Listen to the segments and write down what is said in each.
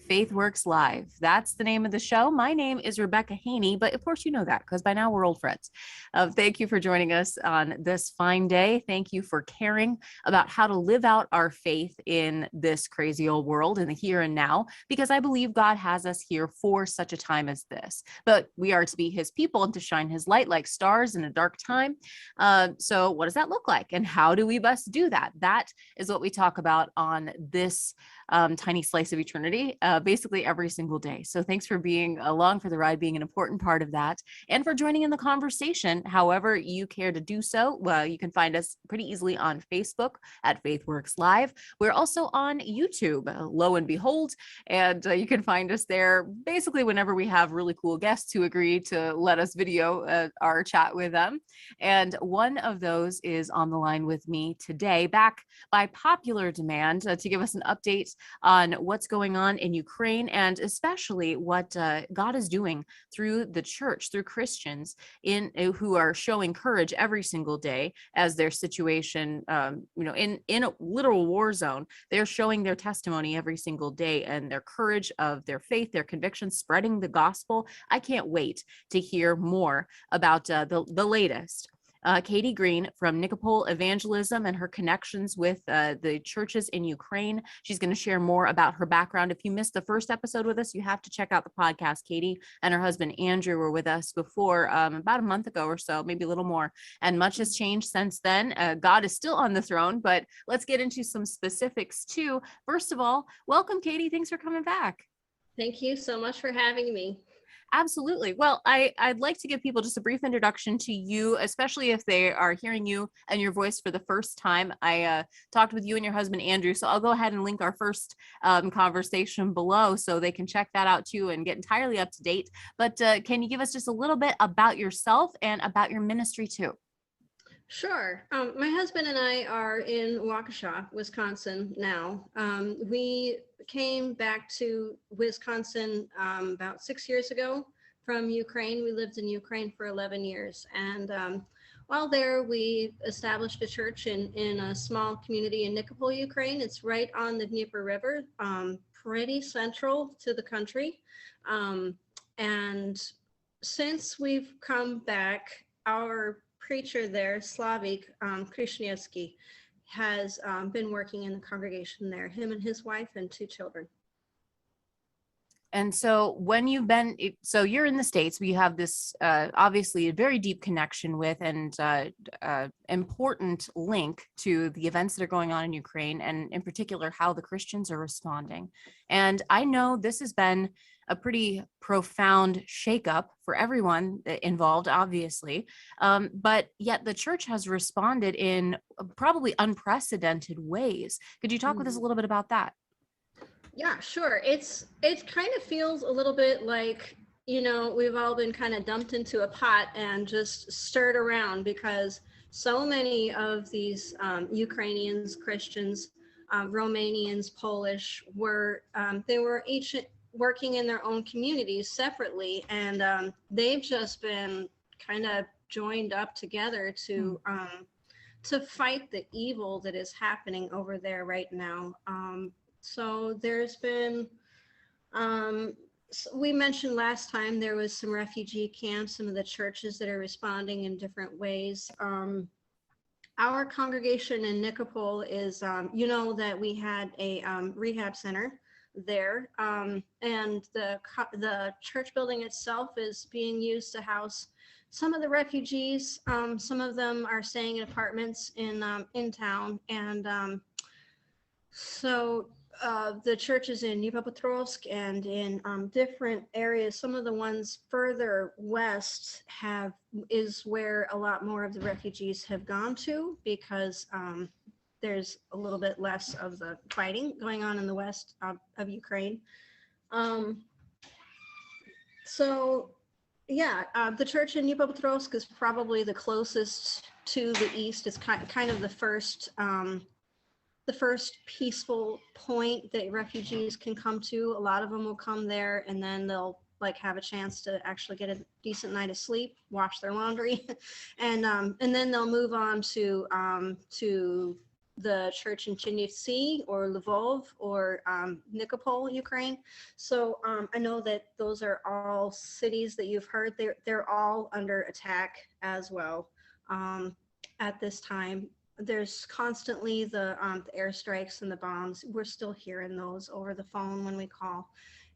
Faith Works Live. That's the name of the show. My name is Rebekah Haynie, but of course you know that because by now we're old friends. Thank you for joining us on this fine day. Thank you for caring about how to live out our faith in this crazy old world in the here and now, because I believe God has us here for such a time as this. But we are to be his people and to shine his light like stars in a dark time. So what does that look like? And how do we best do that? That is what we talk about on this tiny slice of eternity, basically every single day. So thanks for being along for the ride, being an important part of that, and for joining in the conversation, however you care to do so. Well, you can find us pretty easily on Facebook at FaithWorks Live. We're also on YouTube, lo and behold, and you can find us there basically whenever we have really cool guests who agree to let us video our chat with them. And one of those is on the line with me today, back by popular demand, to give us an update on what's going on in Ukraine, and especially what God is doing through the church, through Christians who are showing courage every single day as their situation, in a literal war zone. They're showing their testimony every single day and their courage of their faith, their convictions, spreading the gospel. I can't wait to hear more about the latest. Katie Green from Nikopol Evangelism and her connections with the churches in Ukraine. She's going to share more about her background. If you missed the first episode with us, you have to check out the podcast. Katie and her husband Andrew were with us before, about a month ago or so, maybe a little more, and much has changed since then. God is still on the throne, but let's get into some specifics too. First of all, welcome, Katie. Thanks for coming back. Thank you so much for having me. Absolutely. Well, I'd like to give people just a brief introduction to you, especially if they are hearing you and your voice for the first time. I talked with you and your husband, Andrew, so I'll go ahead and link our first conversation below so they can check that out too and get entirely up to date. But can you give us just a little bit about yourself and about your ministry too? Sure. My husband and I are in Waukesha, Wisconsin now. We came back to Wisconsin about 6 years ago from Ukraine. We lived in Ukraine for 11 years. And while there, we established a church in a small community in Nikopol, Ukraine. It's right on the Dnieper River, pretty central to the country. And since we've come back, our preacher there, Slavik Krishnievsky, has been working in the congregation there, him and his wife and 2 children. And so when so you're in the States, we have this obviously a very deep connection with and important link to the events that are going on in Ukraine, and in particular, how the Christians are responding. And I know this has been a pretty profound shakeup for everyone involved, obviously. But yet the church has responded in probably unprecedented ways. Could you talk with us a little bit about that? Yeah, sure. It kind of feels a little bit like, we've all been kind of dumped into a pot and just stirred around, because so many of these Ukrainians, Christians, Romanians, Polish they were each working in their own communities separately, and they've just been kind of joined up together to fight the evil that is happening over there right now. So there's been, we mentioned last time there was some refugee camps, some of the churches that are responding in different ways. Our congregation in Nikopol is, that we had a rehab center there, and the church building itself is being used to house some of the refugees. Some of them are staying in apartments in town, and so the churches in Dnipropetrovsk and in different areas, some of the ones further west is where a lot more of the refugees have gone to, because there's a little bit less of the fighting going on in the west of Ukraine. So yeah, the church in Dnipropetrovsk is probably the closest to the east. It's kind of the first peaceful point that refugees can come to. A lot of them will come there, and then they'll have a chance to actually get a decent night of sleep, wash their laundry, and then they'll move on to the church in Chernihiv or Lvov or Nikopol, Ukraine. So I know that those are all cities that you've heard. They're all under attack as well at this time. There's constantly the airstrikes and the bombs. We're still hearing those over the phone when we call,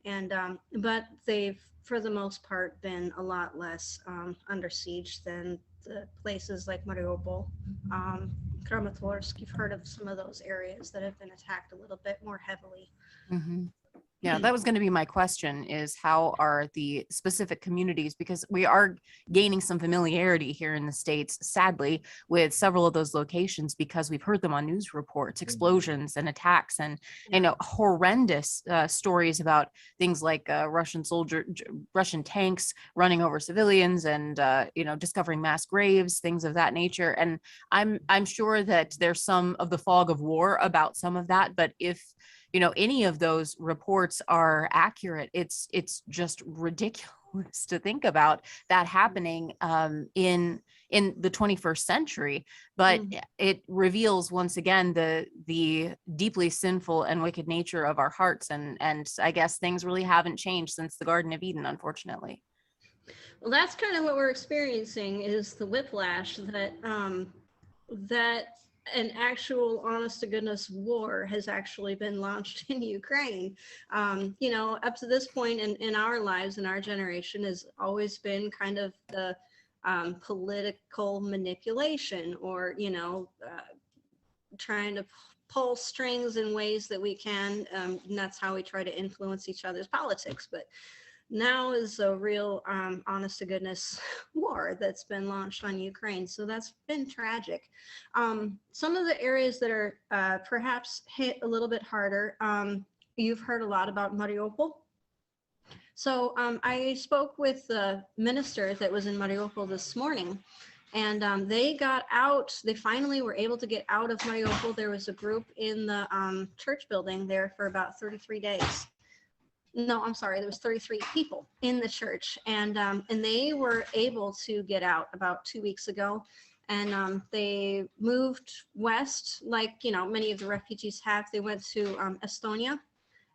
and but they've, for the most part, been a lot less under siege than the places like Mariupol, Kramatorsk. You've heard of some of those areas that have been attacked a little bit more heavily. Mm-hmm. Yeah, that was going to be my question, is how are the specific communities, because we are gaining some familiarity here in the States, sadly, with several of those locations because we've heard them on news reports, explosions and attacks and, horrendous stories about things like Russian tanks running over civilians and, discovering mass graves, things of that nature. And I'm sure that there's some of the fog of war about some of that, but if any of those reports are accurate, it's just ridiculous to think about that happening in the 21st century. But it reveals once again the deeply sinful and wicked nature of our hearts, and I guess things really haven't changed since the Garden of Eden, unfortunately. Well, that's kind of what we're experiencing, is the whiplash that that an actual honest to goodness war has actually been launched in Ukraine. Up to this point in our lives, in our generation, has always been kind of the political manipulation, or trying to pull strings in ways that we can, and that's how we try to influence each other's politics. But now is a real honest to goodness war that's been launched on Ukraine. So that's been tragic. Some of the areas that are perhaps hit a little bit harder, you've heard a lot about Mariupol. So I spoke with the minister that was in Mariupol this morning, and they got out. They finally were able to get out of Mariupol. There was a group in the church building there for about 33 days. No, I'm sorry. There was 33 people in the church, and they were able to get out about 2 weeks ago, and they moved west, like many of the refugees have. They went to Estonia,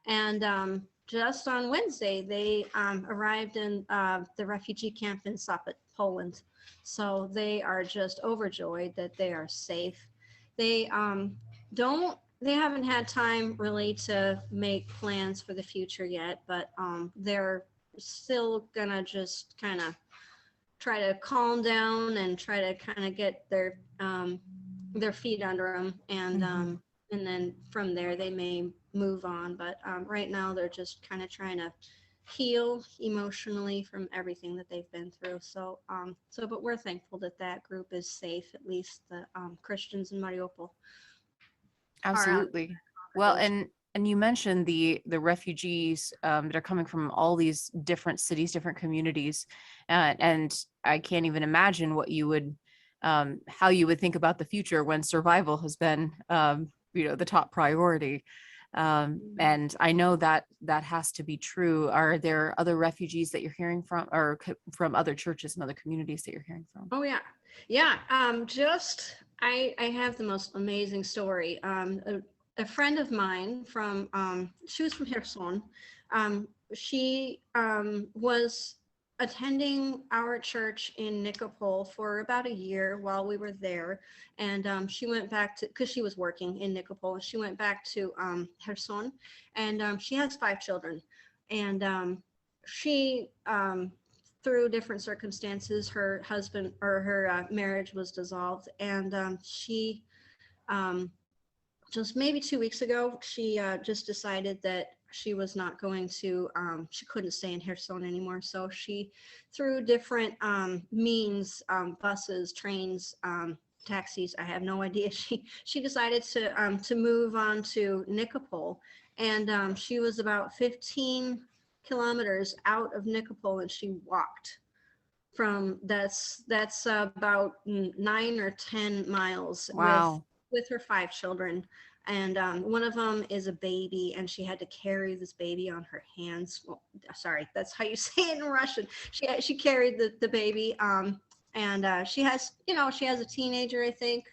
and just on Wednesday they arrived in the refugee camp in Sopot, Poland. So they are just overjoyed that they are safe. They They haven't had time really to make plans for the future yet, but they're still gonna just kind of try to calm down and try to kind of get their feet under them, and then from there they may move on. But right now they're just kind of trying to heal emotionally from everything that they've been through. So but we're thankful that that group is safe, at least the Christians in Mariupol. Absolutely. Well, and you mentioned the refugees that are coming from all these different cities, different communities, and I can't even imagine what you would, how you would think about the future when survival has been, the top priority. And I know that has to be true. Are there other refugees that you're hearing from, or from other churches and other communities that you're hearing from? Oh yeah. I have the most amazing story. A friend of mine from, she was from Kherson. She was attending our church in Nikopol for about a year while we were there. And she went back to, because she was working in Nikopol, she went back to Kherson, and she has 5 children. And she, through different circumstances, her husband, or her marriage was dissolved. And she, just maybe 2 weeks ago, she just decided that she was not going to, she couldn't stay in Kherson anymore. So she, through different means, buses, trains, taxis, I have no idea, she decided to move on to Nikopol. And she was about 15 kilometers out of Nikopol, and she walked from, that's about 9 or 10 miles. Wow. With her 5 children. And one of them is a baby, and she had to carry this baby on her hands. Well, sorry, that's how you say it in Russian. She carried the baby, and she has, she has a teenager, I think,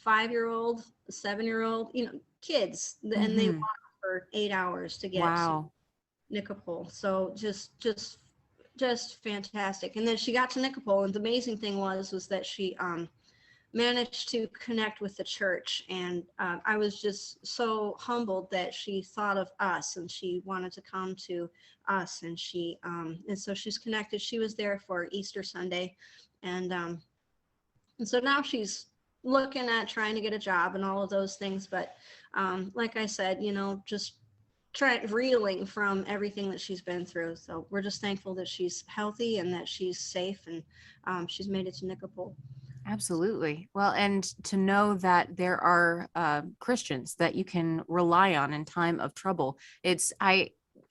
5-year-old, a 7-year-old, kids, and they Mhm. walked for 8 hours to get to Wow. Nikopol. So just fantastic. And then she got to Nikopol, and the amazing thing was that she managed to connect with the church, and I was just so humbled that she thought of us and she wanted to come to us, and and so she's connected. She was there for Easter Sunday, and so now she's looking at trying to get a job and all of those things. But like I said, just reeling from everything that she's been through. So we're just thankful that she's healthy and that she's safe, and she's made it to Nikopol. Absolutely. Well, and to know that there are Christians that you can rely on in time of trouble.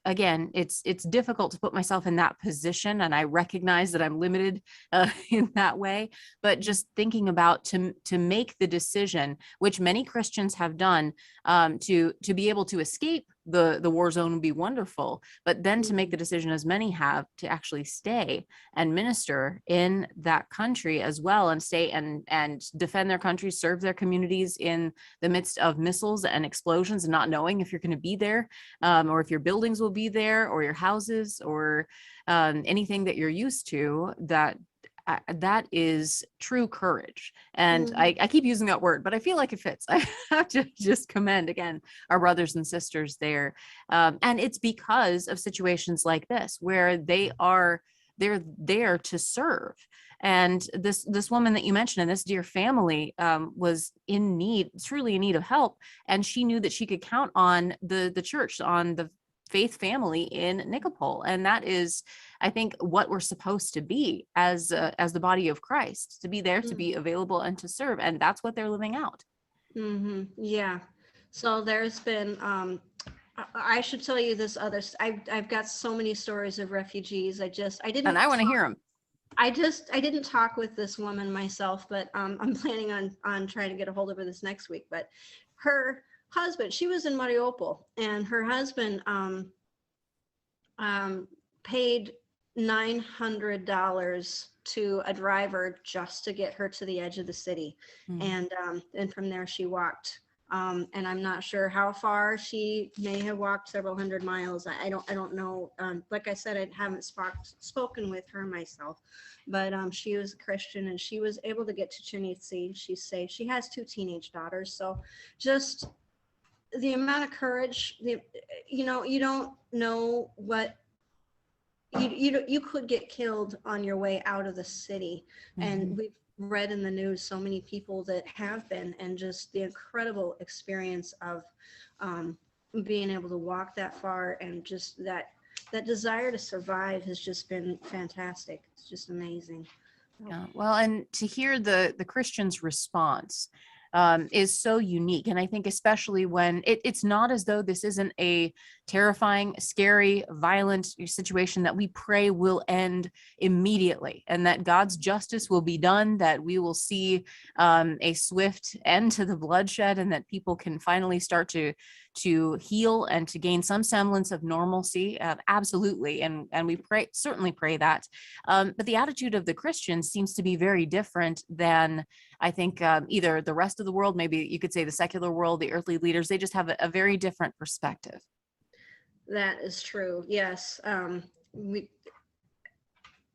Again, it's difficult to put myself in that position, and I recognize that I'm limited in that way. But just thinking about to make the decision, which many Christians have done, to be able to escape the war zone would be wonderful. But then to make the decision, as many have, to actually stay and minister in that country as well, and stay and defend their country, serve their communities in the midst of missiles and explosions, and not knowing if you're going to be there, or if your buildings will be there, or your houses, or anything that you're used to. That is true courage. And I keep using that word, but I feel like it fits. I have to just commend again our brothers and sisters there. And it's because of situations like this where they're there to serve. And this woman that you mentioned, and this dear family, was in need, truly in need of help. And she knew that she could count on the church, on the faith family in Nikopol. And that is, I think, what we're supposed to be as the body of Christ, to be there, to be available, and to serve. And that's what they're living out. Yeah. So there's been, I should tell you this other, I've got so many stories of refugees. And I want to hear them. I didn't talk with this woman myself, but I'm planning on trying to get a hold of her this next week. But her husband, she was in Mariupol, and her husband paid $900 to a driver just to get her to the edge of the city, and from there she walked. And I'm not sure how far. She may have walked several hundred miles. I don't know. Like I said, I haven't spoken with her myself, but she was a Christian, and she was able to get to Chernivtsi. She's safe. She has 2 teenage daughters. So just the amount of courage, you don't know what you could get killed on your way out of the city. And we've read in the news so many people that have been, and just the incredible experience of being able to walk that far, and just that desire to survive has just been fantastic. It's just amazing. Yeah. Well, and to hear the Christian's response is so unique. And I think especially when it's not as though this isn't a terrifying, scary, violent situation that we pray will end immediately, and that God's justice will be done, that we will see a swift end to the bloodshed, and that people can finally start to heal and to gain some semblance of normalcy. Absolutely. And we certainly pray that. But the attitude of the Christians seems to be very different than, I think, either the rest of the world, maybe you could say the secular world, the earthly leaders. They just have a very different perspective. That is true. Yes.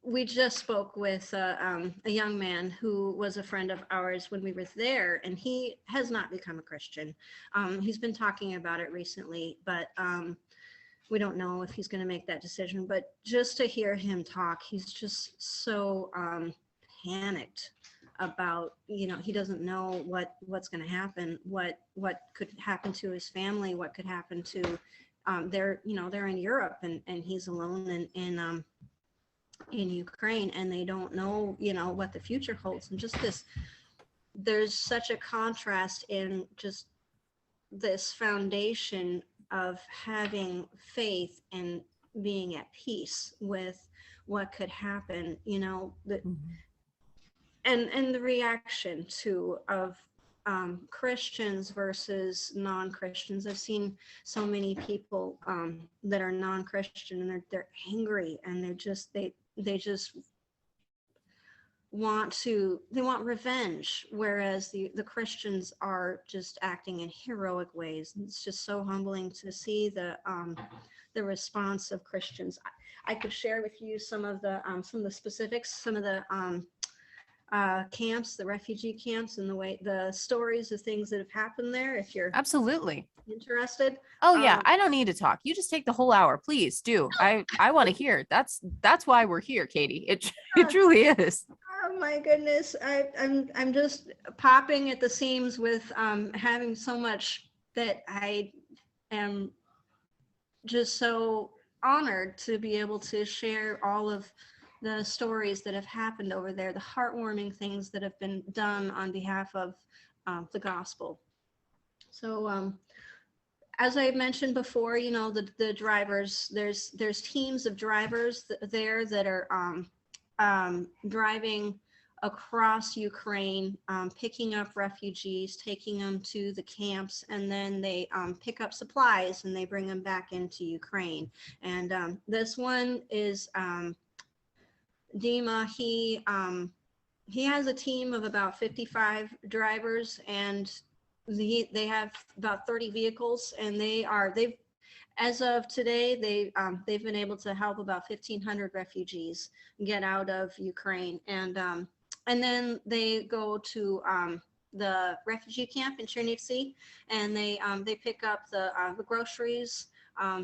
We just spoke with a young man who was a friend of ours when we were there, and he has not become a Christian. He's been talking about it recently, but we don't know if he's going to make that decision. But just to hear him talk, he's just so panicked about, he doesn't know what's going to happen, what could happen to his family, what could happen to they're in Europe, and he's alone in Ukraine, and they don't know what the future holds. And just there's such a contrast in just this foundation of having faith and being at peace with what could happen, and the reaction of Christians versus non-Christians. I've seen so many people that are non-Christian, and they're angry, and they just want revenge, whereas the Christians are just acting in heroic ways. And it's just so humbling to see the response of Christians. I could share with you some of the specifics, some of the camps, the refugee camps, and the stories of things that have happened there. If you're Absolutely interested. Oh yeah, I don't need to talk. You just take the whole hour, please do. I want to hear. That's why we're here, Katie. It truly is. Oh my goodness, I'm just popping at the seams with having so much that I am just so honored to be able to share all of the stories that have happened over there, the heartwarming things that have been done on behalf of the gospel. So as I mentioned before, you know, the drivers, there's teams of drivers there that are driving across Ukraine, picking up refugees, taking them to the camps, and then they pick up supplies and they bring them back into Ukraine. And this one is Dima. He has a team of about 55 drivers, and they have about 30 vehicles, and they've as of today, they've been able to help about 1,500 refugees get out of Ukraine, and then they go to the refugee camp in Chernihiv, and they pick up the groceries,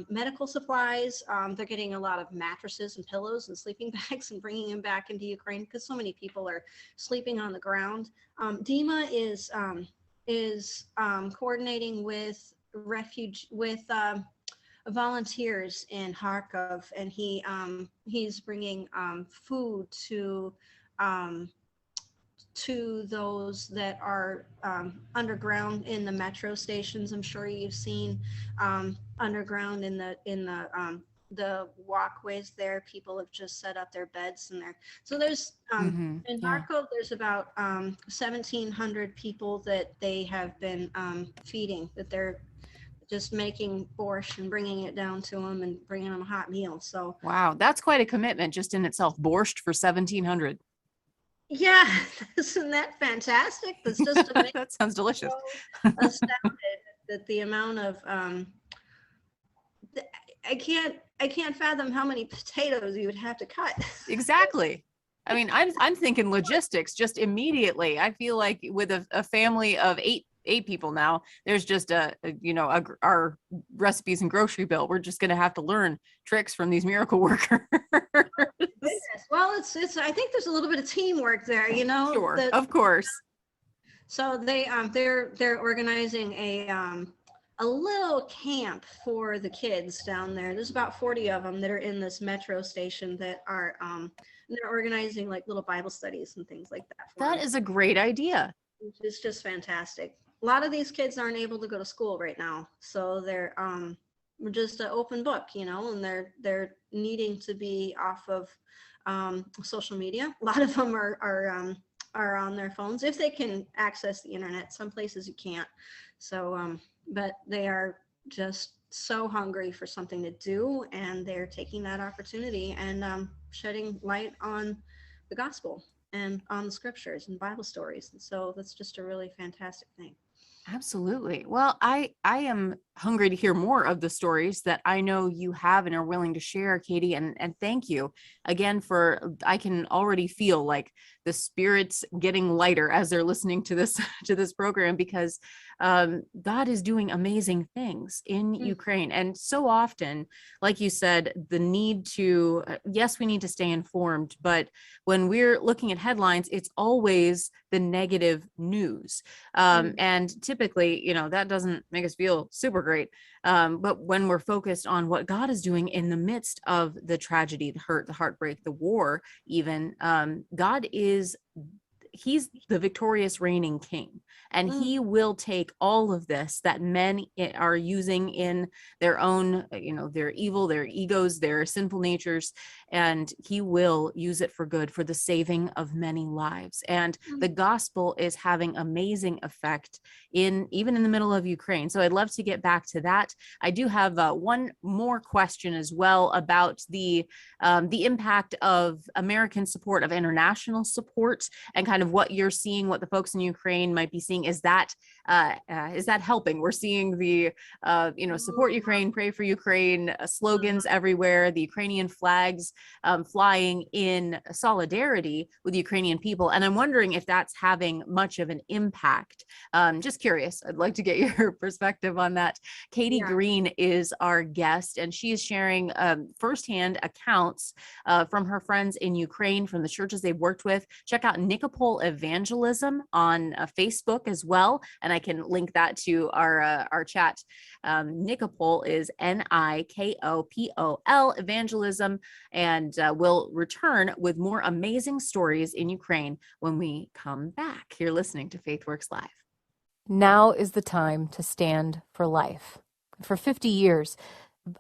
medical supplies. They're getting a lot of mattresses and pillows and sleeping bags and bringing them back into Ukraine because so many people are sleeping on the ground. Dima is coordinating with volunteers in Kharkov, and he's bringing food to those that are underground in the metro stations. I'm sure you've seen underground in the walkways there. People have just set up their beds in there. So there's in Kharkov, there's about 1,700 people that they have been feeding, that they're just making borscht and bringing it down to them and bringing them a hot meal. So wow, that's quite a commitment just in itself. Borscht for 1,700. Yeah, isn't that fantastic? That's just amazing. That sounds delicious. So astounded that the amount of I can't fathom how many potatoes you would have to cut. Exactly. I mean, I'm thinking logistics just immediately. I feel like with a family of eight people now, there's just our recipes and grocery bill. We're just going to have to learn tricks from these miracle workers. Well, it's I think there's a little bit of teamwork there, you know. Sure, of course. So they're organizing a little camp for the kids down there. There's about 40 of them that are in this metro station that are they're organizing like little Bible studies and things like that. That is a great idea. It's just fantastic. A lot of these kids aren't able to go to school right now, so they're just an open book, you know, and they're needing to be off of social media. A lot of them are on their phones if they can access the internet. Some places you can't. So, but they are just so hungry for something to do, and they're taking that opportunity and shedding light on the gospel and on the scriptures and Bible stories. And so that's just a really fantastic thing. Absolutely. Well, I am hungry to hear more of the stories that I know you have and are willing to share, Katie. And thank you again I can already feel like the spirits getting lighter as they're listening to this program, because God is doing amazing things in Ukraine. And so often, like you said, the need to, yes, we need to stay informed, but when we're looking at headlines, it's always the negative news. And typically, you know, that doesn't make us feel super great. But when we're focused on what God is doing in the midst of the tragedy, the hurt, the heartbreak, the war, even, God is he's the victorious reigning king, and he will take all of this that men are using in their own, their evil, their egos, their sinful natures, and he will use it for good, for the saving of many lives. And the gospel is having amazing effect even in the middle of Ukraine. So I'd love to get back to that. I do have one more question as well about the impact of American support, of international support, and kind of what you're seeing, what the folks in Ukraine might be seeing. Is that helping? We're seeing the support Ukraine, pray for Ukraine slogans everywhere, the Ukrainian flags flying in solidarity with the Ukrainian people, and I'm wondering if that's having much of an impact. Just curious. I'd like to get your perspective on that. Katie Green is our guest, and she is sharing firsthand accounts from her friends in Ukraine, from the churches they've worked with. Check out Nikopol Evangelism on Facebook as well, and I can link that to our chat. Nikopol is Nikopol Evangelism, and we'll return with more amazing stories in Ukraine when we come back. You're listening to FaithWorks Live. Now is the time to stand for life. For 50 years,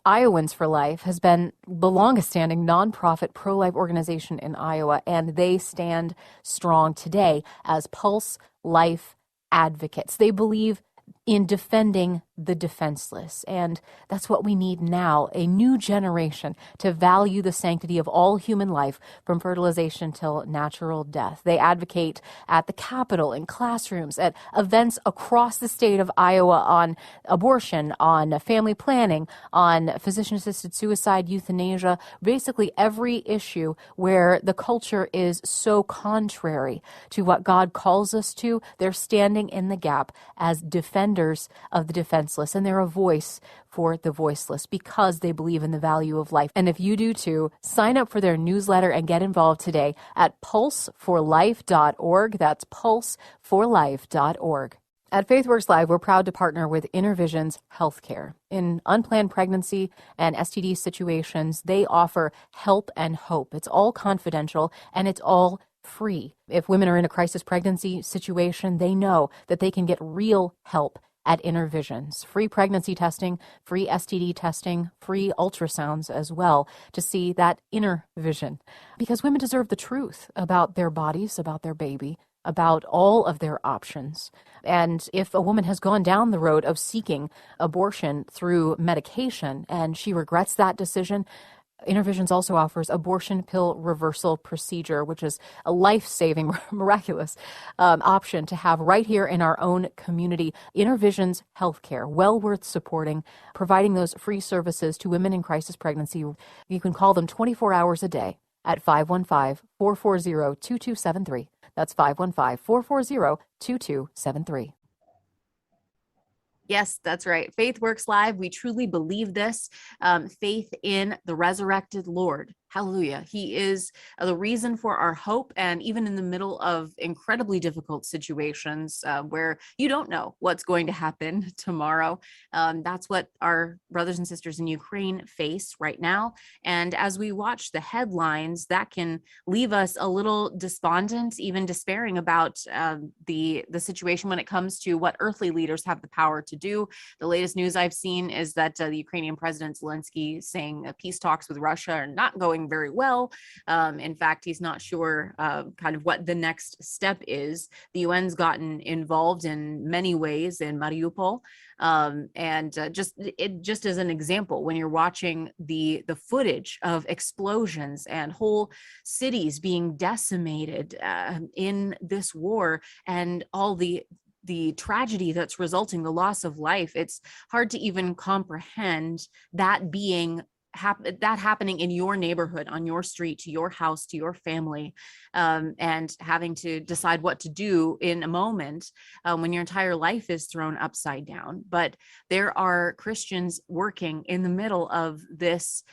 Iowans for Life has been the longest standing nonprofit pro-life organization in Iowa, and they stand strong today as Pulse Life advocates. They believe in defending the defenseless, and that's what we need now, a new generation to value the sanctity of all human life from fertilization till natural death. They advocate at the Capitol, in classrooms, at events across the state of Iowa on abortion, on family planning, on physician-assisted suicide, euthanasia, basically every issue where the culture is so contrary to what God calls us to. They're standing in the gap as defenders of the defenseless, and they're a voice for the voiceless because they believe in the value of life. And if you do too, sign up for their newsletter and get involved today at pulseforlife.org. That's pulseforlife.org. At FaithWorks Live, we're proud to partner with InnerVisions Healthcare. In unplanned pregnancy and STD situations, they offer help and hope. It's all confidential, and it's all free. If women are in a crisis pregnancy situation, they know that they can get real help at InnerVisions. Free pregnancy testing, free STD testing, free ultrasounds as well to see that inner vision. Because women deserve the truth about their bodies, about their baby, about all of their options. And if a woman has gone down the road of seeking abortion through medication and she regrets that decision, InnerVisions also offers abortion pill reversal procedure, which is a life-saving, miraculous option to have right here in our own community. InnerVisions Healthcare, well worth supporting, providing those free services to women in crisis pregnancy. You can call them 24 hours a day at 515-440-2273. That's 515-440-2273. Yes, that's right. FaithWorks Live. We truly believe this. Faith in the resurrected Lord. Hallelujah. He is the reason for our hope. And even in the middle of incredibly difficult situations where you don't know what's going to happen tomorrow, that's what our brothers and sisters in Ukraine face right now. And as we watch the headlines, that can leave us a little despondent, even despairing about the situation when it comes to what earthly leaders have the power to do. The latest news I've seen is that the Ukrainian President Zelensky saying peace talks with Russia are not going very well. In fact, he's not sure kind of what the next step is. The UN's gotten involved in many ways in Mariupol. Just as an example, when you're watching the footage of explosions and whole cities being decimated in this war, and all the tragedy that's resulting, the loss of life, it's hard to even comprehend that happening in your neighborhood, on your street, to your house, to your family, and having to decide what to do in a moment when your entire life is thrown upside down. But there are Christians working in the middle of this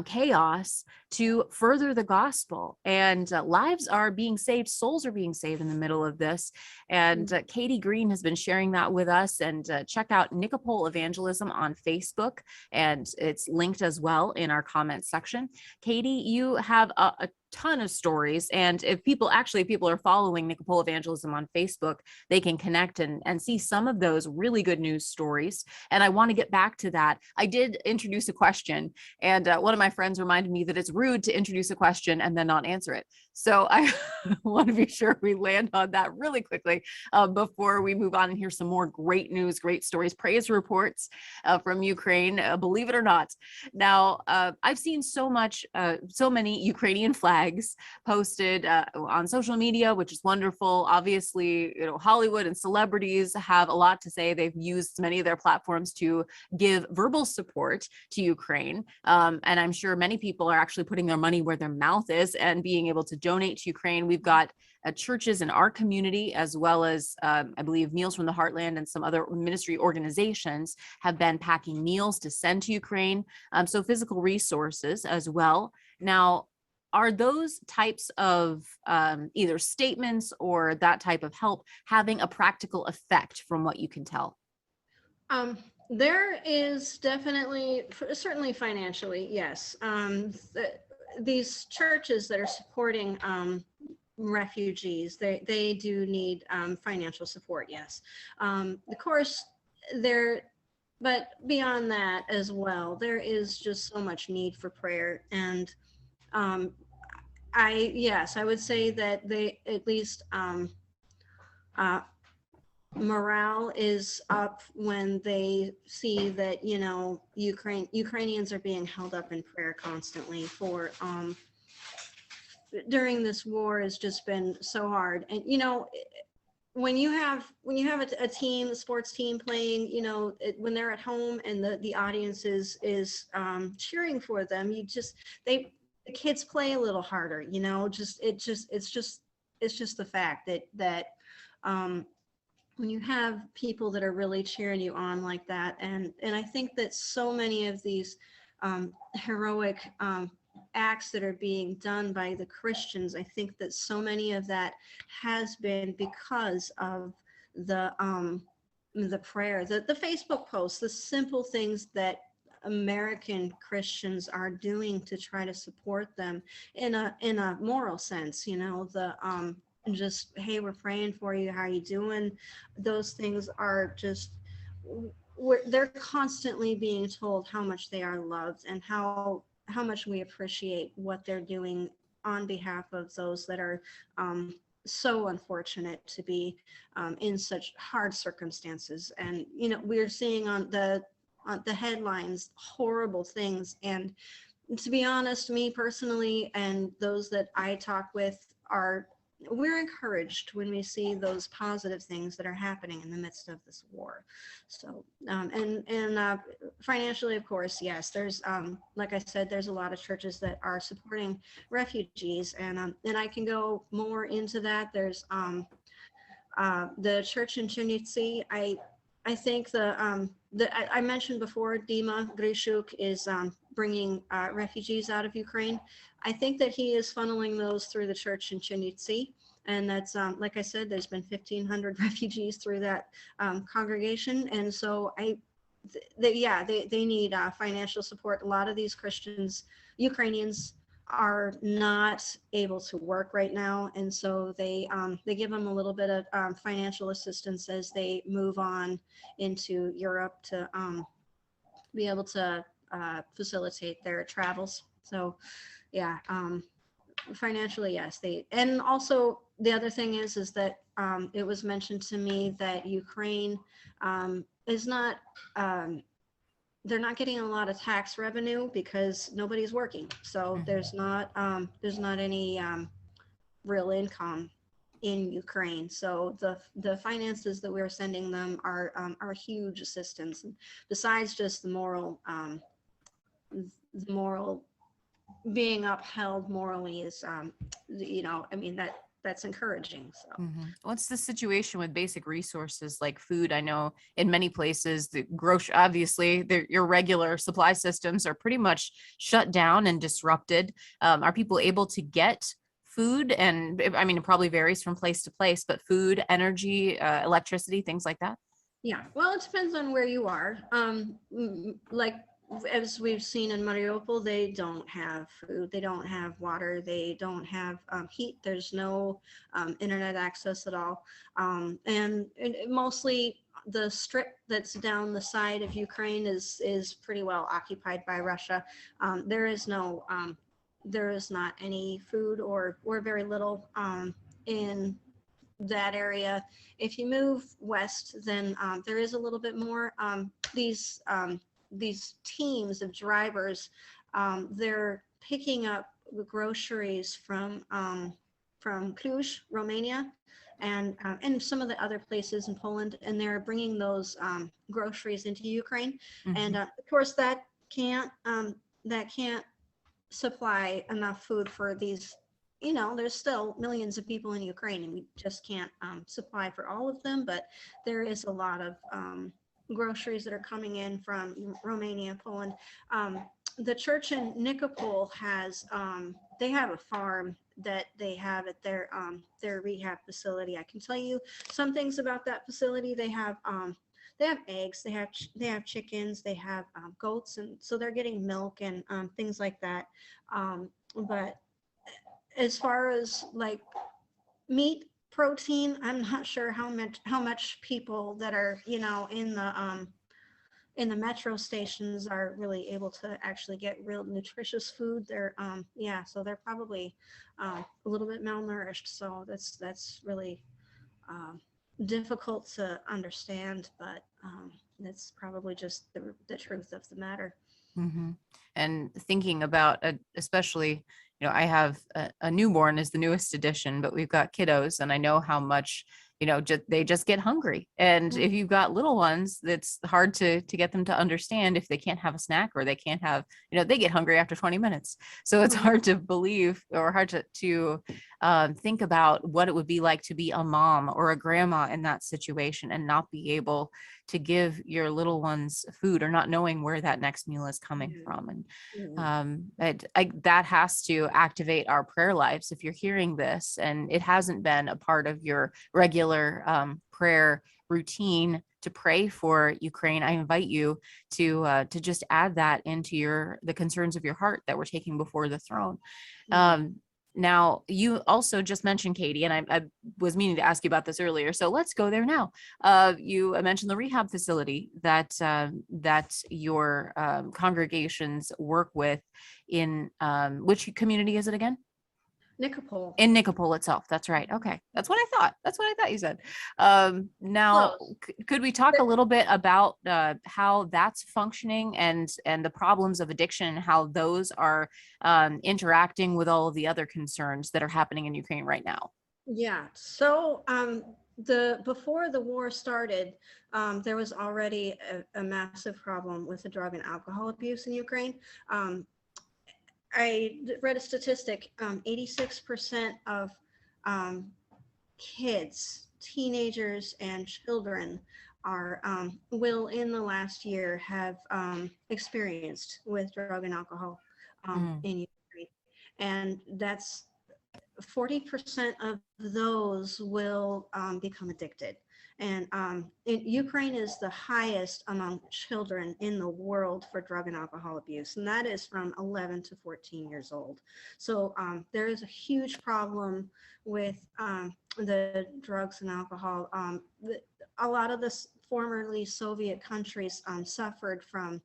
chaos to further the gospel, and lives are being saved, souls are being saved in the middle of this. And Katie Green has been sharing that with us. And check out Nikopol Evangelism on Facebook, and it's linked as well in our comments section. Katie, you have a ton of stories. And if people are following Nikopol Evangelism on Facebook, they can connect and see some of those really good news stories. And I want to get back to that. I did introduce a question, and one of my friends reminded me that it's rude to introduce a question and then not answer it. So I want to be sure we land on that really quickly before we move on and hear some more great news, great stories, praise reports from Ukraine, believe it or not. Now, I've seen so many Ukrainian flags posted on social media, which is wonderful. Obviously, Hollywood and celebrities have a lot to say. They've used many of their platforms to give verbal support to Ukraine. And I'm sure many people are actually putting their money where their mouth is and being able to donate to Ukraine. We've got churches in our community, as well as I believe Meals from the Heartland and some other ministry organizations have been packing meals to send to Ukraine. So physical resources as well. Now, are those types of either statements or that type of help having a practical effect from what you can tell? There is definitely, certainly financially, yes. These churches that are supporting refugees, they do need financial support, yes. Of course, but beyond that as well, there is just so much need for prayer. And I would say that they at least morale is up when they see that Ukrainians are being held up in prayer constantly for during this war has just been so hard. And when you have a team, a sports team playing, when they're at home and the audience is cheering for them, the kids play a little harder, it's just the fact that when you have people that are really cheering you on like that, and I think that so many of these heroic acts that are being done by the Christians, I think that so many of that has been because of the prayer, the Facebook posts, the simple things that American Christians are doing to try to support them in a moral sense, just, hey, we're praying for you, how are you doing? Those things are just, they're constantly being told how much they are loved and how much we appreciate what they're doing on behalf of those that are so unfortunate to be in such hard circumstances. And we're seeing on the headlines horrible things, and to be honest, me personally and those that I talk with we're encouraged when we see those positive things that are happening in the midst of this war. So, and financially, of course, yes, there's, like I said, there's a lot of churches that are supporting refugees, and I can go more into that. There's the church in Chernivtsi. I think I mentioned before, Dima Grishuk is bringing refugees out of Ukraine. I think that he is funneling those through the church in Chernivtsi. And that's, like I said, there's been 1,500 refugees through that congregation. And so they need financial support. A lot of these Ukrainians are not able to work right now. And so they give them a little bit of financial assistance as they move on into Europe to be able to facilitate their travels. So yeah, financially, yes. And also the other thing is that it was mentioned to me that Ukraine is not, they're not getting a lot of tax revenue because nobody's working. So there's not any real income in Ukraine. So the finances that we're sending them are huge assistance. And besides just the moral being upheld morally is, that's encouraging. So What's the situation with basic resources like food? I know in many places, the grocery, obviously your regular supply systems are pretty much shut down and disrupted. Are people able to get food? And I mean, it probably varies from place to place, but food, energy, electricity, things like that? Yeah, well, it depends on where you are. Like as we've seen in Mariupol, they don't have food, they don't have water, they don't have heat. There's no internet access at all, and mostly the strip that's down the side of Ukraine is pretty well occupied by Russia. There is no there is not any food or very little in that area. If you move west, then there is a little bit more. These teams of drivers, they're picking up groceries from Cluj, Romania, and some of the other places in Poland, and they're bringing those groceries into Ukraine. And of course, can't that can't supply enough food for these. There's still millions of people in Ukraine, and we just can't supply for all of them. But there is a lot of groceries that are coming in from Romania, Poland. The church in Nikopol has they have a farm that they have at their rehab facility. I can tell you some things about that facility. They have eggs, they have chickens, they have goats, and so they're getting milk and things like that. But as far as like meat, protein, I'm not sure how much people that are in the metro stations are really able to actually get real nutritious food. They're so they're probably a little bit malnourished. So that's really difficult to understand, but that's probably just the truth of the matter. Mm-hmm. And thinking about, especially, I have a newborn is the newest edition, but we've got kiddos, and I know how much, they just get hungry. And if you've got little ones, it's hard to get them to understand if they can't have a snack, or they can't have, they get hungry after 20 minutes. So it's hard to believe, or hard to think about what it would be like to be a mom or a grandma in that situation and not be able to give your little ones food, or not knowing where that next meal is coming from. And that has to activate our prayer lives. If you're hearing this and it hasn't been a part of your regular prayer routine to pray for Ukraine, I invite you to just add that into the concerns of your heart that we're taking before the throne. Now, you also just mentioned, Katie, and I was meaning to ask you about this earlier, so let's go there now. You mentioned the rehab facility that your congregations work with in which community is it again? Nikopol. In Nikopol itself. That's right. Okay. That's what I thought you said. Now, could we talk a little bit about how that's functioning and the problems of addiction, and how those are interacting with all of the other concerns that are happening in Ukraine right now? Yeah. So before the war started, there was already a massive problem with the drug and alcohol abuse in Ukraine. I read a statistic, 86% of kids, teenagers, and children will in the last year have experienced with drug and alcohol in Ukraine. And that's 40% of those will become addicted. And Ukraine is the highest among children in the world for drug and alcohol abuse, and that is from 11 to 14 years old. So there is a huge problem with the drugs and alcohol. A lot of the formerly Soviet countries suffered from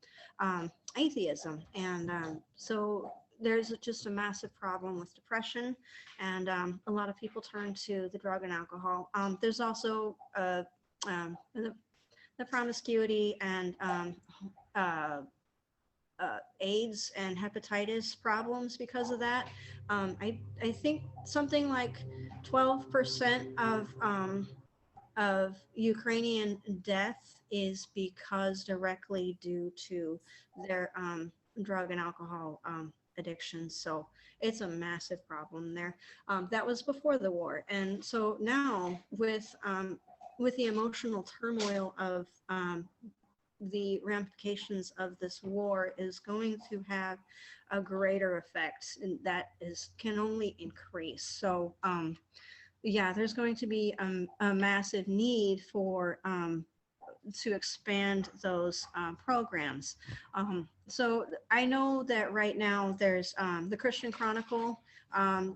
atheism, and so there's just a massive problem with depression, and a lot of people turn to the drug and alcohol. There's also the promiscuity and AIDS and hepatitis problems because of that. I think something like 12% of Ukrainian death is directly due to their drug and alcohol addictions. So it's a massive problem there. That was before the war. And so now with the emotional turmoil of the ramifications of this war is going to have a greater effect, and that can only increase. So there's going to be a massive need for to expand those programs. So I know that right now there's the Christian Chronicle,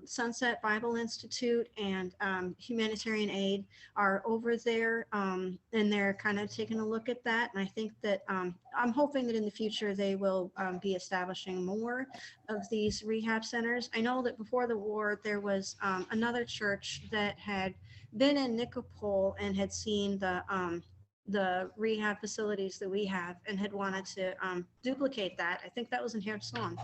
Sunset Bible Institute, and Humanitarian Aid are over there, and they're kind of taking a look at that. And I think that I'm hoping that in the future they will be establishing more of these rehab centers. I know that before the war there was another church that had been in Nikopol and had seen the rehab facilities that we have and had wanted to duplicate that. I think that was in Kherson.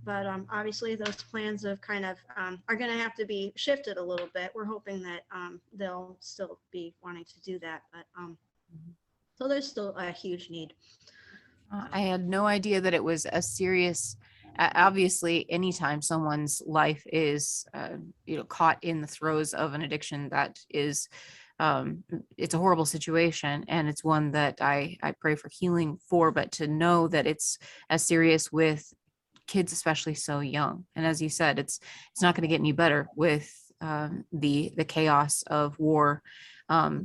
But obviously those plans of kind of are going to have to be shifted a little bit. We're hoping that they'll still be wanting to do that. But so there's still a huge need. I had no idea that it was a serious, obviously, anytime someone's life is, caught in the throes of an addiction, that is, it's a horrible situation. And it's one that I pray for healing for, but to know that it's as serious with kids, especially so young. And as you said, it's not going to get any better with the chaos of war,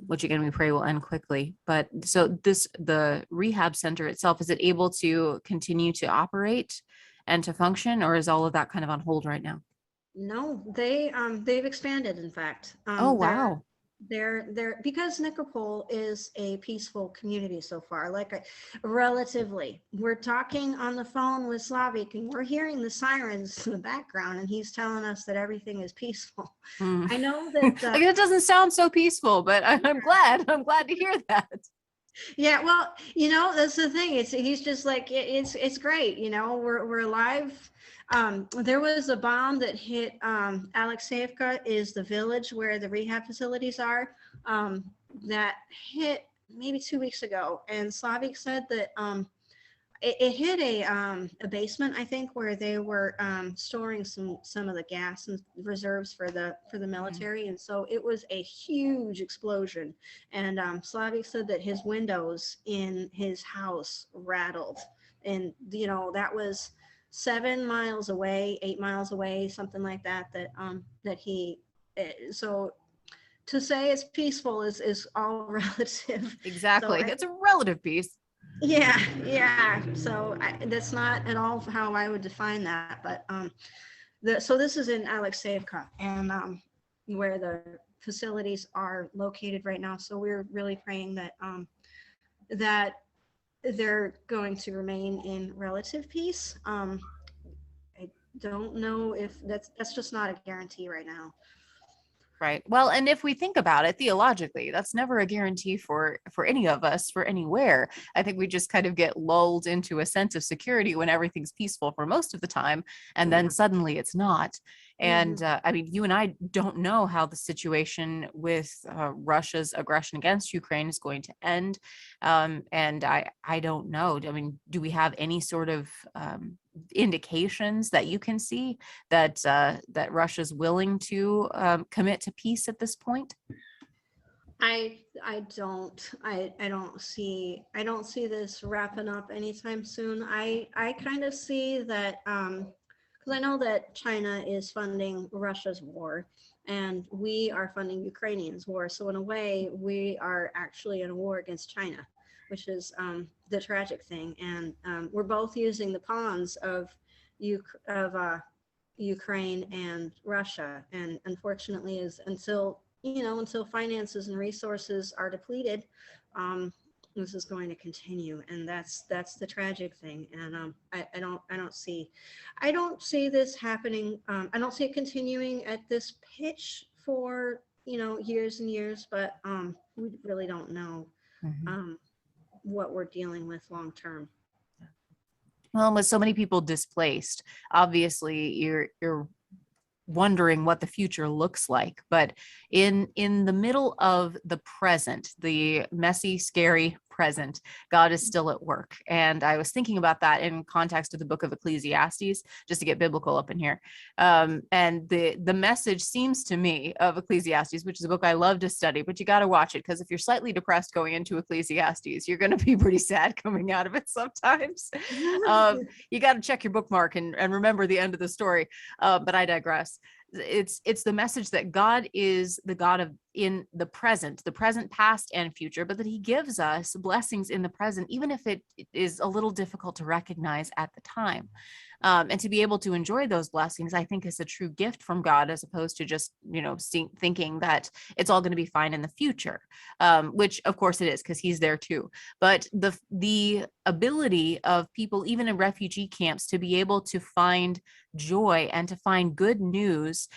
which again we pray will end quickly. But so the rehab center itself, is it able to continue to operate and to function, or is all of that kind of on hold right now? No, they've expanded. In fact, Oh wow. They're because Nikopol is a peaceful community so far, relatively. We're talking on the phone with Slavik and we're hearing the sirens in the background and he's telling us that everything is peaceful. I know that like, it doesn't sound so peaceful, but I'm glad to hear that. Yeah, well, that's the thing. He's just like, it's great. We're alive. There was a bomb that hit Alexeyevka, is the village where the rehab facilities are, that hit maybe 2 weeks ago. And Slavik said that it hit a basement, I think, where they were storing some of the gas and reserves for the military. And so it was a huge explosion. And Slavik said that his windows in his house rattled. And, that was 7 miles away, 8 miles away, something like that, that he, so to say it's peaceful is all relative. Exactly. So It's a relative peace. Yeah. So that's not at all how I would define that. But so this is in Alexeyevka, and where the facilities are located right now. So we're really praying that that they're going to remain in relative peace. I don't know if that's just not a guarantee right now. Right. Well, and if we think about it theologically, that's never a guarantee for any of us, for anywhere. I think we just kind of get lulled into a sense of security when everything's peaceful for most of the time, and then suddenly it's not. And I mean, you and I don't know how the situation with Russia's aggression against Ukraine is going to end. And I don't know. I mean, do we have any sort of indications that you can see that that Russia's willing to commit to peace at this point? I don't see this wrapping up anytime soon. I kind of see that because I know that China is funding Russia's war and we are funding Ukrainians' war. So in a way, we are actually in a war against China, which is the tragic thing. And we're both using the pawns of Ukraine and Russia. And unfortunately, until finances and resources are depleted, this is going to continue. And that's the tragic thing. And I don't see this happening. I don't see it continuing at this pitch for years and years, but we really don't know what we're dealing with long term. Well, with so many people displaced, obviously you're wondering what the future looks like. But in the middle of the present, the messy, scary present, God is still at work. And I was thinking about that in context of the Book of Ecclesiastes, just to get biblical up in here. And the message seems to me of Ecclesiastes, which is a book I love to study, but you got to watch it, because if you're slightly depressed going into Ecclesiastes, you're going to be pretty sad coming out of it sometimes. You got to check your bookmark and remember the end of the story. But I digress. It's the message that God is the God of in the present, past, and future, but that he gives us blessings in the present, even if it is a little difficult to recognize at the time. And to be able to enjoy those blessings, I think, is a true gift from God, as opposed to just, thinking that it's all going to be fine in the future, which of course it is, because he's there too. But the ability of people, even in refugee camps, to be able to find joy and to find good news.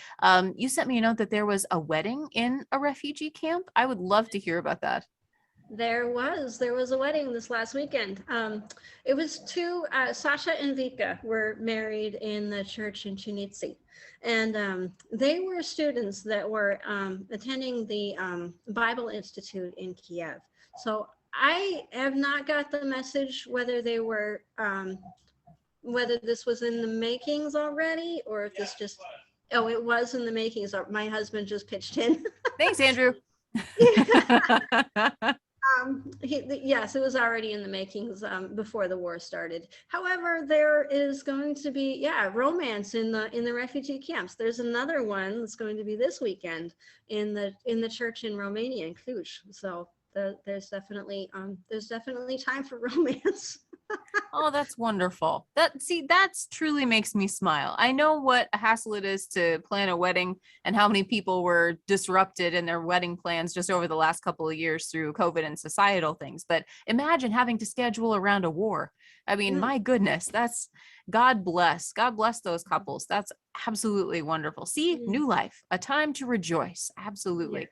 You sent me a note that there was a wedding in a refugee camp. I would love to hear about that. There was a wedding this last weekend. It was Sasha and Vika were married in the church in Chernivtsi, and they were students that were attending the Bible Institute in Kiev. So I have not got the message whether they were whether this was in the makings already, or if this just it was in the makings. My husband just pitched in. Thanks, Andrew. Yes, it was already in the makings before the war started. However, there is going to be romance in the refugee camps. There's another one that's going to be this weekend in the church in Romania, in Cluj. So there's definitely time for romance. Oh, that's wonderful. That's truly makes me smile. I know what a hassle it is to plan a wedding, and how many people were disrupted in their wedding plans just over the last couple of years through COVID and societal things. But imagine having to schedule around a war. I mean, my goodness, that's God bless those couples. That's absolutely wonderful. See, new life, a time to rejoice. Absolutely.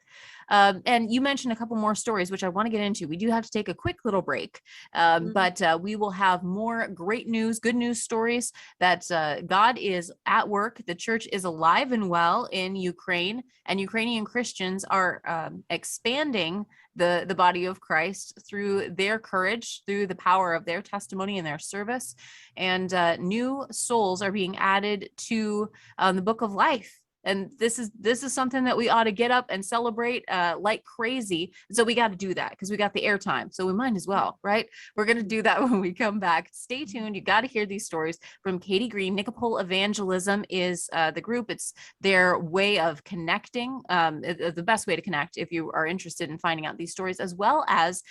And you mentioned a couple more stories, which I want to get into. We do have to take a quick little break, but we will have more great news, good news stories that God is at work. The church is alive and well in Ukraine, and Ukrainian Christians are expanding the body of Christ through their courage, through the power of their testimony and their service. And new souls are being added to the Book of Life. And this is something that we ought to get up and celebrate like crazy. So we got to do that because we got the airtime. So we might as well, right? We're going to do that when we come back. Stay tuned. You got to hear these stories from Katie Green. Nikopol Evangelism is the group. It's their way of connecting, the best way to connect if you are interested in finding out these stories, as well as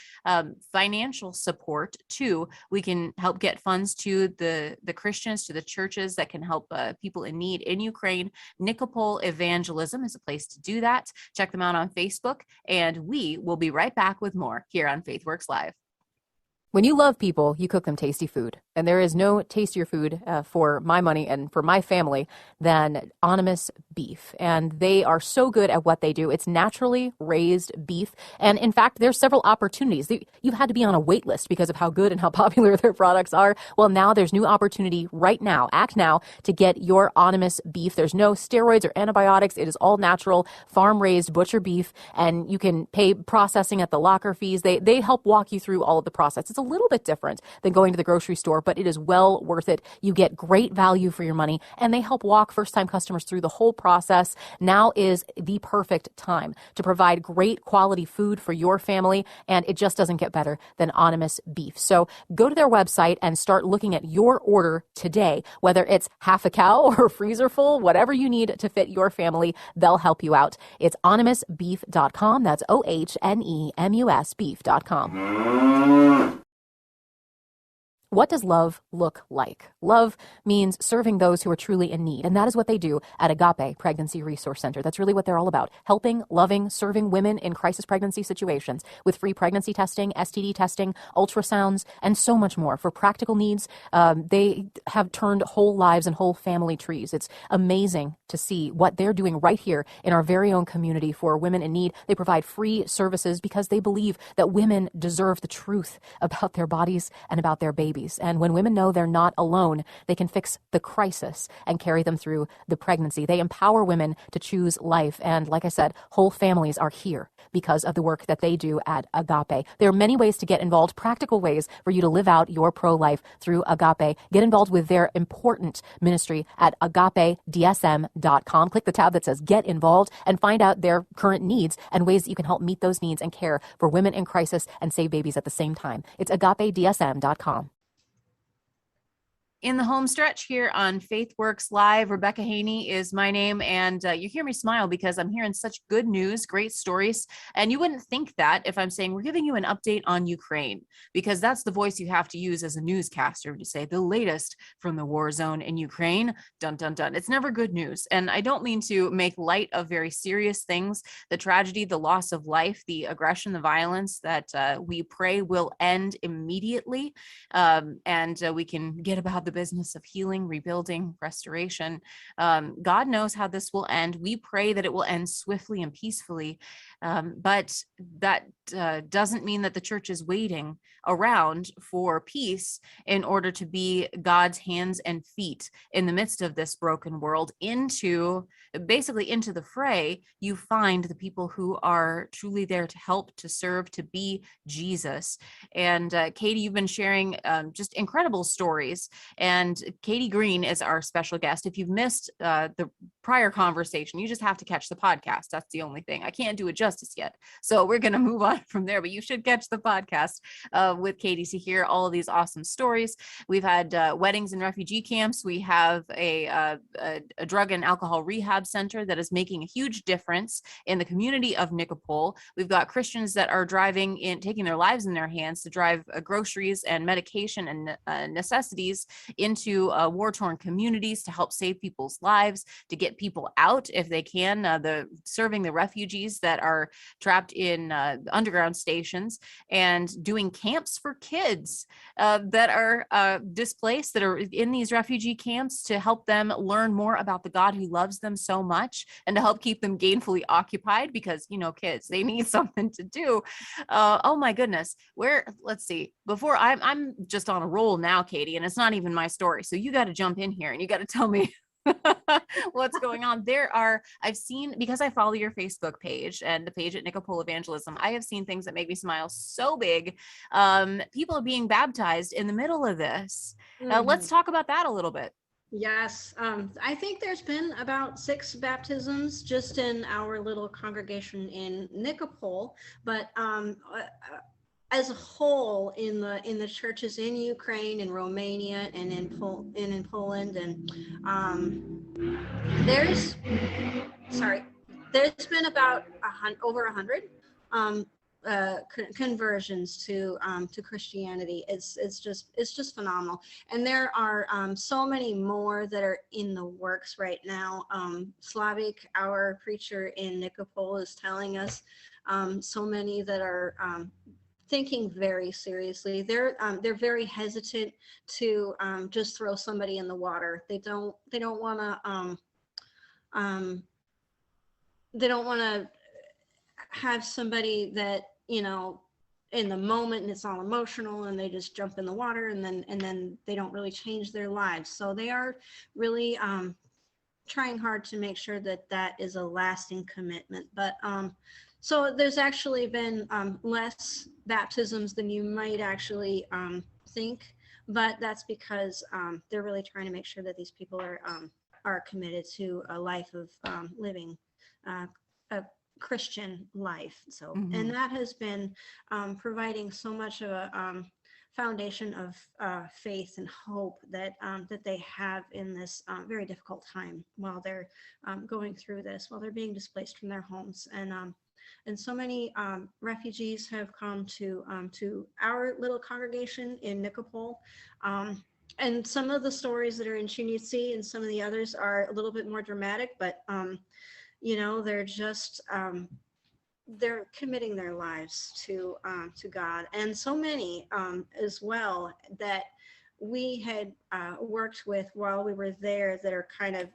financial support too. We can help get funds to the Christians, to the churches that can help people in need in Ukraine. Nikopol Evangelism is a place to do that. Check them out on Facebook, and we will be right back with more here on FaithWorks Live. When you love people, you cook them tasty food. And there is no tastier food for my money and for my family than Anonymous beef. And they are so good at what they do. It's naturally raised beef. And in fact, there's several opportunities. You've had to be on a wait list because of how good and how popular their products are. Well, now there's new opportunity right now. Act now to get your Anonymous beef. There's no steroids or antibiotics. It is all natural, farm-raised butcher beef. And you can pay processing at the locker fees. They help walk you through all of the process. It's a little bit different than going to the grocery store, but it is well worth it. You get great value for your money, and they help walk first-time customers through the whole process. Now is the perfect time to provide great quality food for your family, and it just doesn't get better than Anonymous beef. So go to their website and start looking at your order today, whether it's half a cow or a freezer full, whatever you need to fit your family, they'll help you out. It's anonymousbeef.com. That's OHNEMUS beef.com. What does love look like? Love means serving those who are truly in need, and that is what they do at Agape Pregnancy Resource Center. That's really what they're all about: helping, loving, serving women in crisis pregnancy situations with free pregnancy testing, STD testing, ultrasounds, and so much more. For practical needs, they have turned whole lives and whole family trees. It's amazing to see what they're doing right here in our very own community for women in need. They provide free services because they believe that women deserve the truth about their bodies and about their babies. And when women know they're not alone, they can fix the crisis and carry them through the pregnancy. They empower women to choose life. And like I said, whole families are here because of the work that they do at Agape. There are many ways to get involved, practical ways for you to live out your pro-life through Agape. Get involved with their important ministry at agapedsm.com. Click the tab that says Get Involved and find out their current needs and ways that you can help meet those needs and care for women in crisis and save babies at the same time. It's agapedsm.com. In the home stretch here on Faith Works Live. Rebekah Haynie is my name, and you hear me smile because I'm hearing such good news, great stories, and you wouldn't think that if I'm saying we're giving you an update on Ukraine, because that's the voice you have to use as a newscaster to say the latest from the war zone in Ukraine. Dun, dun, dun. It's never good news, and I don't mean to make light of very serious things, the tragedy, the loss of life, the aggression, the violence that we pray will end immediately, and we can get about the business of healing, rebuilding, restoration. God knows how this will end. We pray that it will end swiftly and peacefully. But that doesn't mean that the church is waiting around for peace in order to be God's hands and feet in the midst of this broken world. Basically into the fray, you find the people who are truly there to help, to serve, to be Jesus. And Katie, you've been sharing just incredible stories. And Katie Green is our special guest. If you've missed the prior conversation, you just have to catch the podcast. That's the only thing. I can't do it justice yet. So we're going to move on from there, but you should catch the podcast with Katie to hear all of these awesome stories. We've had weddings in refugee camps. We have a drug and alcohol rehab center that is making a huge difference in the community of Nikopol. We've got Christians that are taking their lives in their hands to drive groceries and medication and necessities into war-torn communities to help save people's lives, to get people out if they can, serving the refugees that are trapped in underground stations, and doing camps for kids that are displaced, that are in these refugee camps, to help them learn more about the God who loves them so much, and to help keep them gainfully occupied, because, kids, they need something to do. Oh my goodness. Let's see, before I'm just on a roll now, Katie, and it's not even my story. So you got to jump in here and you got to tell me what's going on. I've seen, because I follow your Facebook page and the page at Nikopol Evangelism, I have seen things that make me smile so big. People are being baptized in the middle of this. Let's talk about that a little bit. Yes, I think there's been about 6 baptisms just in our little congregation in Nikopol, but as a whole in the churches in Ukraine and Romania and in Poland, and there's been about over 100 conversions to Christianity. It's just phenomenal, and there are so many more that are in the works right now. Slavik, our preacher in Nikopol, is telling us so many that are thinking very seriously. They're very hesitant to just throw somebody in the water. They don't want to have somebody that, in the moment, and it's all emotional, and they just jump in the water, and then they don't really change their lives. So they are really trying hard to make sure that is a lasting commitment. But so there's actually been less baptisms than you might actually think, but that's because they're really trying to make sure that these people are committed to a life of living a Christian life. So, and that has been providing so much of a foundation of faith and hope that they have in this very difficult time while they're going through this, while they're being displaced from their homes. And so many refugees have come to our little congregation in Nikopol. And some of the stories that are in Chernivtsi and some of the others are a little bit more dramatic, but they're just they're committing their lives to God. And so many as well that we had worked with while we were there that were kind of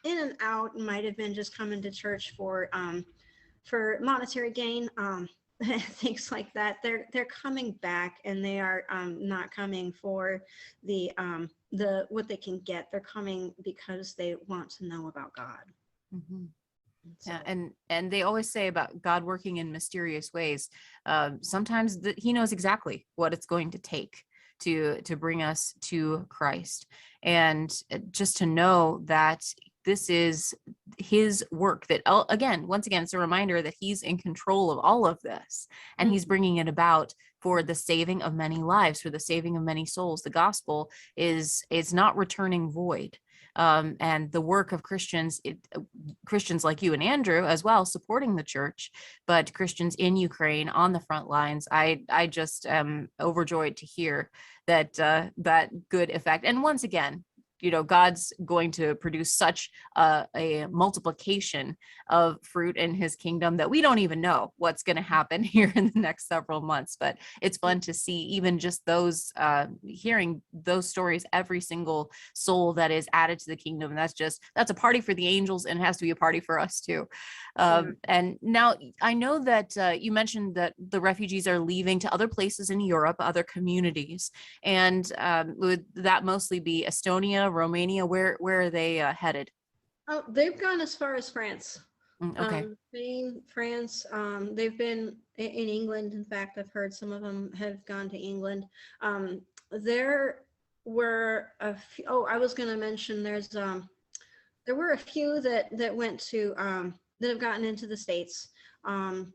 in and out, and might have been just coming to church for monetary gain, things like that. They're coming back, and they are not coming for the what they can get. They're coming because they want to know about God. Mm-hmm. So. Yeah, and they always say about God working in mysterious ways. Sometimes he knows exactly what it's going to take to bring us to Christ, and just to know that his work that, once again, it's a reminder that he's in control of all of this, and he's bringing it about for the saving of many lives, for the saving of many souls. The gospel is not returning void. And the work of Christians, Christians like you and Andrew as well, supporting the church, but Christians in Ukraine on the front lines. I just am overjoyed to hear that that good effect. And once again, God's going to produce such a multiplication of fruit in his kingdom that we don't even know what's going to happen here in the next several months. But it's fun to see even just those, hearing those stories, every single soul that is added to the kingdom. And that's a party for the angels, and it has to be a party for us too. And now I know that you mentioned that the refugees are leaving to other places in Europe, other communities. And would that mostly be Estonia, Romania? Where are they headed? Oh, they've gone as far as France. Okay. Spain, France. They've been in England. In fact, I've heard some of them have gone to England. There were a few. Oh, I was going to mention there were a few that went to that have gotten into the States. And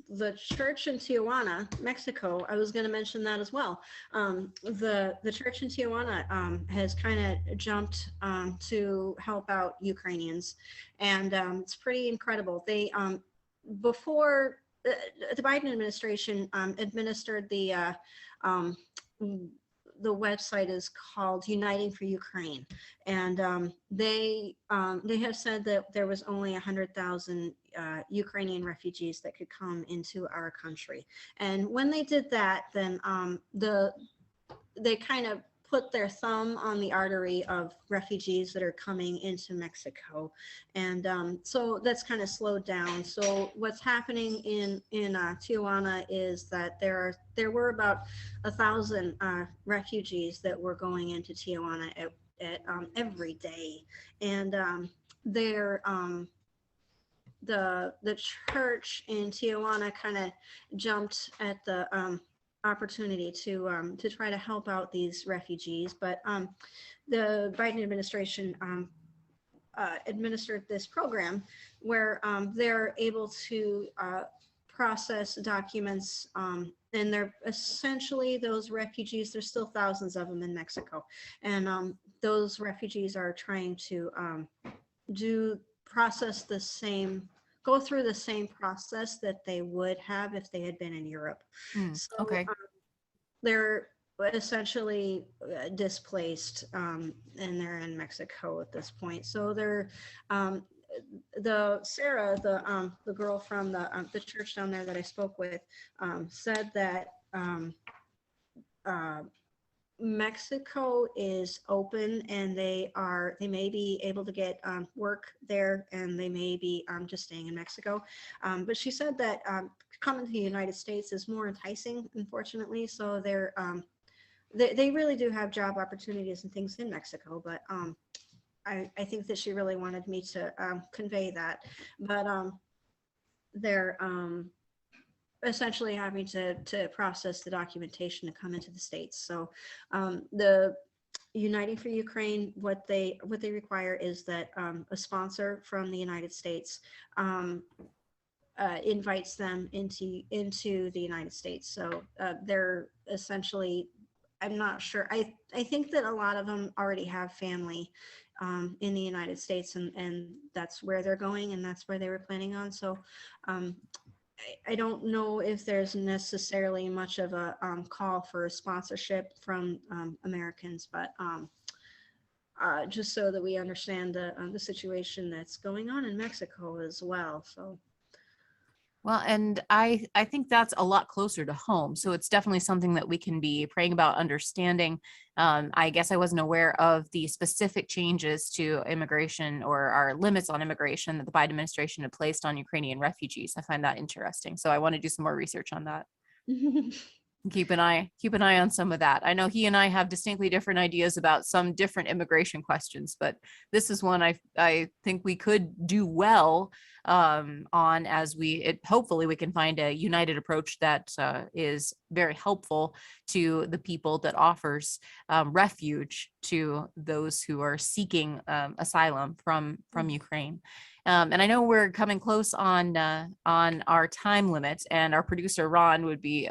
the church in Tijuana, Mexico, I was going to mention that as well. The church in Tijuana has kind of jumped to help out Ukrainians, and it's pretty incredible. They before the Biden administration administered the website is called Uniting for Ukraine, and they have said that there was only 100,000 Ukrainian refugees that could come into our country. And when they did that, then they kind of put their thumb on the artery of refugees that are coming into Mexico, and so that's kind of slowed down. So what's happening in Tijuana is that there were about 1,000 refugees that were going into Tijuana at every day, and the church in Tijuana kind of jumped at the opportunity to try to help out these refugees, but the Biden administration administered this program where they're able to process documents, and they're essentially those refugees. There's still thousands of them in Mexico, and those refugees are trying to go through the same process that they would have if they had been in Europe. So Okay. they're essentially displaced, and they're in Mexico at this point. So they're Sarah, the girl from the church down there that I spoke with, said that Mexico is open, and they may be able to get work there, and they may be just staying in Mexico. But she said that coming to the United States is more enticing, unfortunately. So they really do have job opportunities and things in Mexico. But I think that she really wanted me to convey that. But they're essentially having to process the documentation to come into the States. So the Uniting for Ukraine, what they require is that a sponsor from the United States invites them into the United States. So they're essentially, I'm not sure. I think that a lot of them already have family in the United States, and that's where they're going, and that's where they were planning on. So I don't know if there's necessarily much of a call for sponsorship from Americans, but just so that we understand the situation that's going on in Mexico as well. So. Well, and I think that's a lot closer to home. So it's definitely something that we can be praying about, understanding. I guess I wasn't aware of the specific changes to immigration or our limits on immigration that the Biden administration had placed on Ukrainian refugees. I find that interesting. So I want to do some more research on that. Keep an eye on some of that. I know he and I have distinctly different ideas about some different immigration questions, but this is one I think we could do well on, as hopefully we can find a united approach that is very helpful to the people, that offers refuge to those who are seeking asylum from Ukraine. And I know we're coming close on our time limit, and our producer Ron would be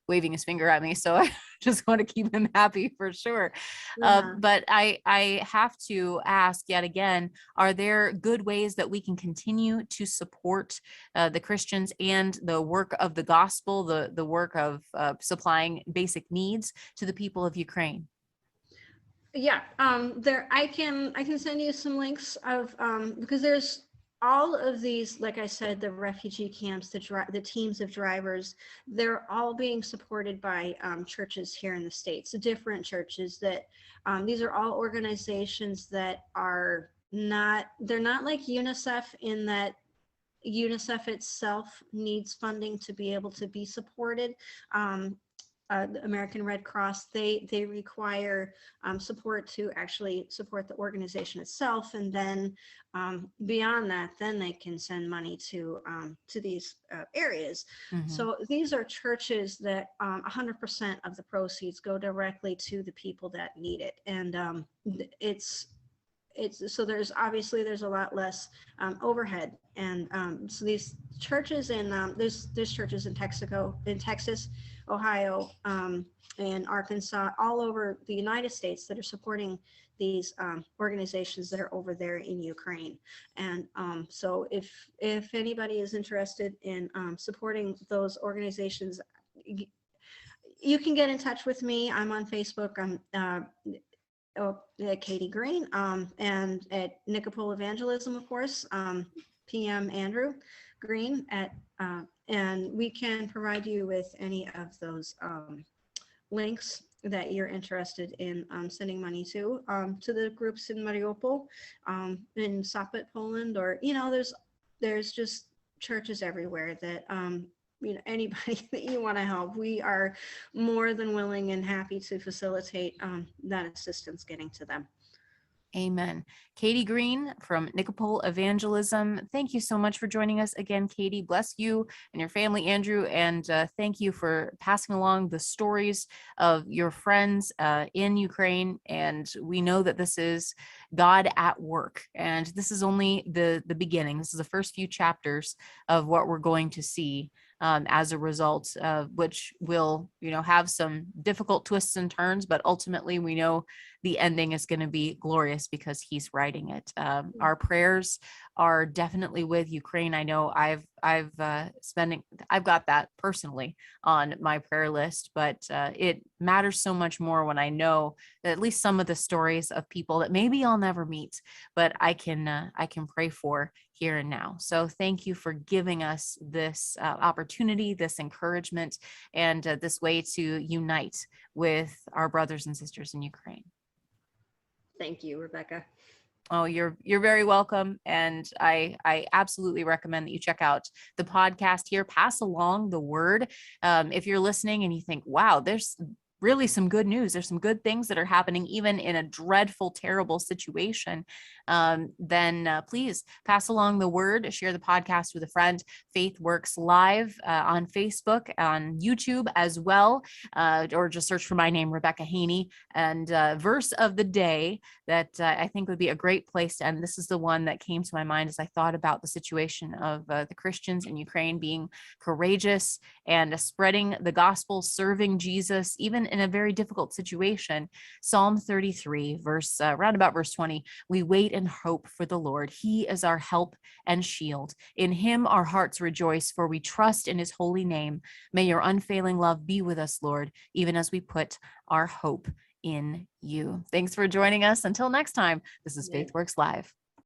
waving his finger at me, so I just want to keep him happy for sure. But I have to ask yet again, are there good ways that we can continue to support the Christians and the work of the gospel, the work of supplying basic needs to the people of Ukraine? Yeah, I can send you some links of because there's all of these, like I said, the refugee camps, the teams of drivers, they're all being supported by churches here in the States, different churches that these are all organizations that are they're not like UNICEF, in that UNICEF itself needs funding to be able to be supported. The American Red Cross, they require support to actually support the organization itself, and then beyond that, then they can send money to these areas. Mm-hmm. So these are churches that 100% of the proceeds go directly to the people that need it, and it's so there's a lot less overhead, and so these churches, and there's churches in Texas, Ohio, and Arkansas, all over the United States, that are supporting these organizations that are over there in Ukraine. And so if anybody is interested in supporting those organizations, you can get in touch with me. I'm on Facebook. I'm Katie Green, and at Nikopol Evangelism, of course, PM Andrew Green and we can provide you with any of those links that you're interested in sending money to the groups in Mariupol, in Sopot, Poland, or there's just churches everywhere that anybody that you want to help, we are more than willing and happy to facilitate that assistance getting to them. Amen. Katie Green from Nikopol Evangelism. Thank you so much for joining us again, Katie. Bless you and your family, Andrew. And thank you for passing along the stories of your friends in Ukraine. And we know that this is God at work. And this is only the beginning. This is the first few chapters of what we're going to see as a result, which will, have some difficult twists and turns, but ultimately we know the ending is going to be glorious because he's writing it. Our prayers are definitely with Ukraine. I know I've got that personally on my prayer list, but it matters so much more when I know that at least some of the stories of people that maybe I'll never meet, but I can pray for here and now. So thank you for giving us this opportunity, this encouragement, and this way to unite with our brothers and sisters in Ukraine. Thank you, Rebekah. Oh, you're very welcome. And I absolutely recommend that you check out the podcast here. Pass along the word. If you're listening and you think, wow, there's really some good news, there's some good things that are happening, even in a dreadful, terrible situation, then please pass along the word, share the podcast with a friend. Faith Works Live on Facebook, on YouTube as well, or just search for my name, Rebekah Haynie. And verse of the day that I think would be a great place to end. This is the one that came to my mind as I thought about the situation of the Christians in Ukraine being courageous and spreading the gospel, serving Jesus, even in a very difficult situation. Psalm 33, roundabout verse 20, we wait and hope for the Lord. He is our help and shield. In him our hearts rejoice, for we trust in his holy name. May your unfailing love be with us, Lord, even as we put our hope in you. Thanks for joining us. Until next time, this is Faith Works Live.